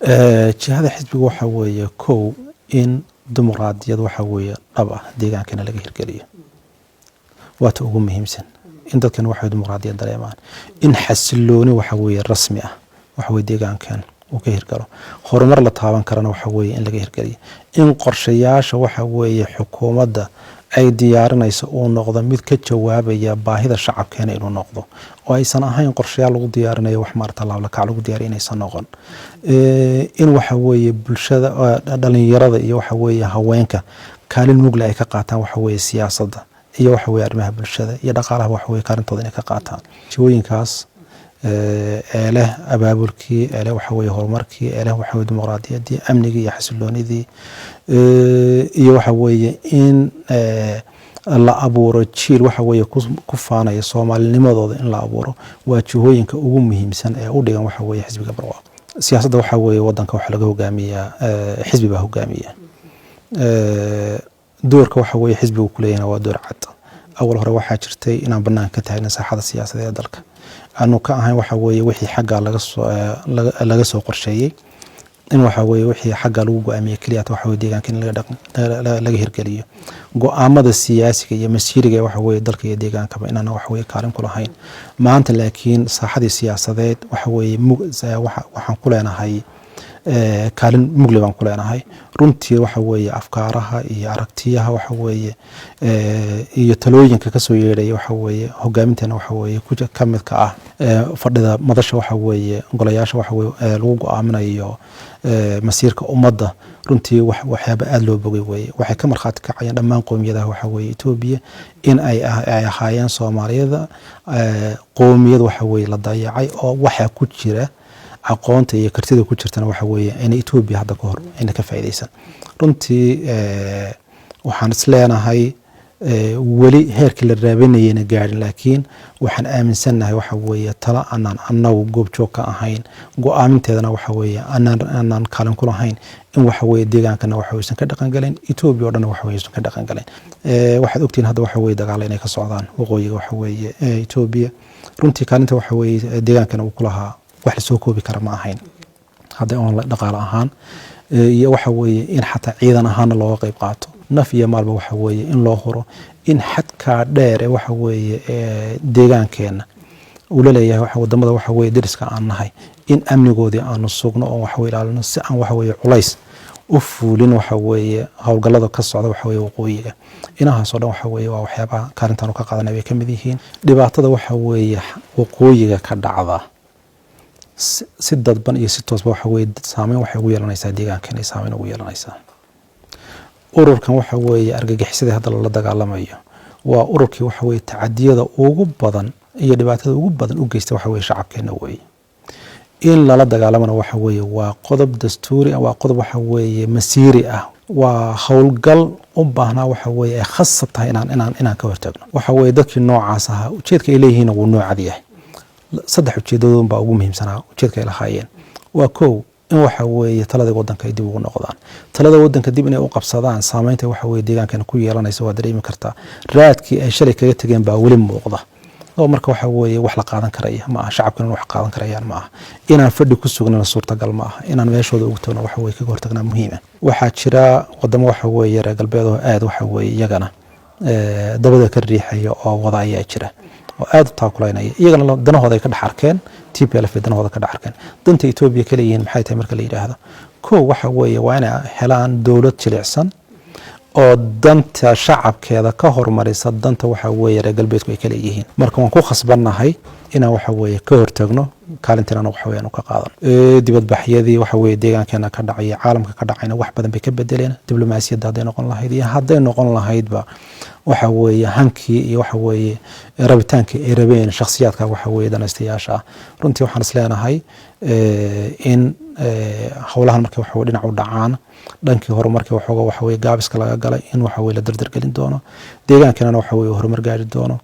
jihada xisbiga waxa weeye kow in dimuqraadiyad waxa weeye dhab ah deegaankana laga hirgeliyo waata ugu muhiimsan in dadkan waxa dimuqraadiyad dareemaan in xasilooni waxa weeye rasmi ah waxa weeye deegaankan uu ka hirgalo horumar la taaban karana waxa weeye in laga hirgeliyo in qorshayaasha waxa weeye xukuumadda ay diyaarinayso uu noqdo mid ka jawaabaya baahida shacabkeena inuu noqdo oo aysan ahayn qorshayaal lagu diyaarinayo wax maarta laablakac lagu diyaarinaysa noqon in waxa weeye bulshada dhalinyarada iyo waxa weeye haweenka kaalin mugla ay ka qaataan waxa weeye siyaasadda iyo waxa weeye arrimaha bulshada iyo dhaqaalaha waxa weeye kaalintooda inay ka qaataan jihooyinkaas leh abaabulkii leh waxa weeye horumarkii leh waxa weeye dimuqraadiyaddii amnigii iyo xasiloonidii iyo waxa weeye in la abuuro jiil waxa weeye ku faanaya soomaalinimadooda in la abuuro waa jihooyinka ugu muhiimsan ee u dhigan waxa weeye xisbiga barwaaqo siyaasadda waxa weeye wadanka waxa laga hogaamiyaa xisbi baa hogaamiya doorka waxa weeye xisbigu ku leeyahay waa door cad awal hore waxaa jirtay inaan bannaan ka taagna saaxada siyaasadeed ee dalka aanu ka ahayn waxa weeye wixii xagga laga soo qorsheeyay in waxa weeye wixii xagga lagu go'aamiyay kaliya waxa weeye deegaanka in laga hirgeliyo go'aamada siyaasiga iyo masiiriga waxa weeye dalka iyo deegaankaba inaan waxa weeye kaalin ku lahayn maanta laakiin saaxadii siyaasadeed waxa weeye waxaan ku leenahay kaalin mugli baan ku leenahay runtii waxa weeye afkaaraha iyo aragtiyaha waxa weeye iyo talooyinka ka soo yeedhay waxa weeye hogaaminteena waxa weeye ka mid ka ah fadhida madasha waxa weeye golayaasha waxa weeye lagu go'aaminayo masiirka ummadda runtii waxyaaba aad loo bogay weeye waxay ka markhaati kacayaan dhammaan qowmiyadaha waxa weeye Itoobiya in ay ahaayeen Soomaaliyada qowmiyad waxa weeye la dayacay oo waxa ku jira aqoonta iyo kartida ku jirtana waxa weeye in Itoobiya hadda ka hor in ka faa'iideysan runtii waxaan isleenahay weli heerkii la raabinayna gaarin laakiin waxaan aaminsanahay waxa weeye tala aanan annagu goobjoog ka ahayn go'aaminteedana waxa weeye aanan kaalin ku lahayn in waxa weeye deegaankana waxa weeye ka dhaqan galeen Itoobiya oo dhan waxa weeye ka dhaqan galeen waxaad ogtiin hadda waxa weeye dagaal inay ka socdaan waqooyiga waxa weeye Itoobiya runtii kaalinta waxa weeye deegaankana uu ku lahaa wax la soo koobi kara ma ahayn hadda on dhaqaale ahaan iyo waxa weeye in xataa ciidan ahaan looga qayb qaato naf iyo maalba waxa weeye in loo horo in xadka dheer waxa weeye deegaankeena uu leeyahay waxa wadamada waxa weeye dariska aan nahay in amnigoodii aanu sugno oo waxa weeye ilaalino si aan waxa weeye culays u fuulin waxa weeye hawlgallada ka socda waxa weeye waqooyiga inahaas oo dhan waxa weeye waa waxyaabaha kaalintan ka qaadanay ay ka mid yihiin dhibaatada waxa weeye waqooyiga ka dhacda si dadban iyo si toosba waxa weeye saameyn waxay ugu yeelanaysaa deegaankeena saameyn ugu yeelanaysaa ururkan waxa weeye argagixisada hadda la dagaalamayo waa ururkii waxa weeye tacadiyada ugu badan iyo dhibaatada ugu badan u geystay waxa weeye shacabkeena weeye in lala dagaalamana waxa weeye waa qodob dastuuri waa qodob waxa weeye masiiri ah waa hawlgal u baahnaa waxa weeye ay khasab tahay inaan ka hortagno waxa weeye dadkii noocaas ahaa ujeedka ay leeyihiin uu noocad yahay saddex ujeedadood baa ugu muhiimsanaa ujeedka ay lahaayeen waa kow in waxa weeye talada wadanka ay dib ugu noqdaan talada wadanka dib inay u qabsadaan saameynta waxa weeye deegaankan ku yeelanaysa waa dareemi kartaa raadkii ay shalay kaga tageen baa weli muuqda oo marka waxa weeye wax la qaadan karaya ma aha shacabkana wax qaadan karayaan ma aha inaan fadhi ku sugnana suurtagal ma aha inaan meeshooda ugu tagno waxa weeye kaga hortagnaa muhiim ah waxaa jira wadamo waxa weeye reer galbeed oo aad waxa weeye iyagana dabada ka riixaya oo wada ayaa jira oo aad u taakuleynaya iyagana danahooda ay ka dhex arkeen TPLF danahooda ka dhex arkeen danta Itoobiya kale yihiin maxay tahay marka la yiraahdo koo waxa weeye waa inay helaan dawlad jilicsan oo danta shacabkeeda ka hormarisa danta waxa weeye reer galbeedku ay kale yihiin marka waan ku khasbanahay inaan waxa weeye ka hortagno kaalinteena waxa weeye ka qaadan dibadbaxyadii waxa weeye deegaankeena ka dhacay caalamka ka dhacayna wax badan bay ka bedeleen diblomaasiyadda hadday noqon lahayd iyo hadday noqon lahaydba waxa weeye hankii iyo waxa weeye rabitaankii ay rabeen shakhsiyaadka waxa weeye danaystayaasha runtii waxaan isleenahay in hawlahan markay waxa dhinac u dhacaan dhankii horumarkii waxa weeye gaabiska laga galay in waxa weeye la dardargelin doono deegaankeena waxa weeye horumar gaari doono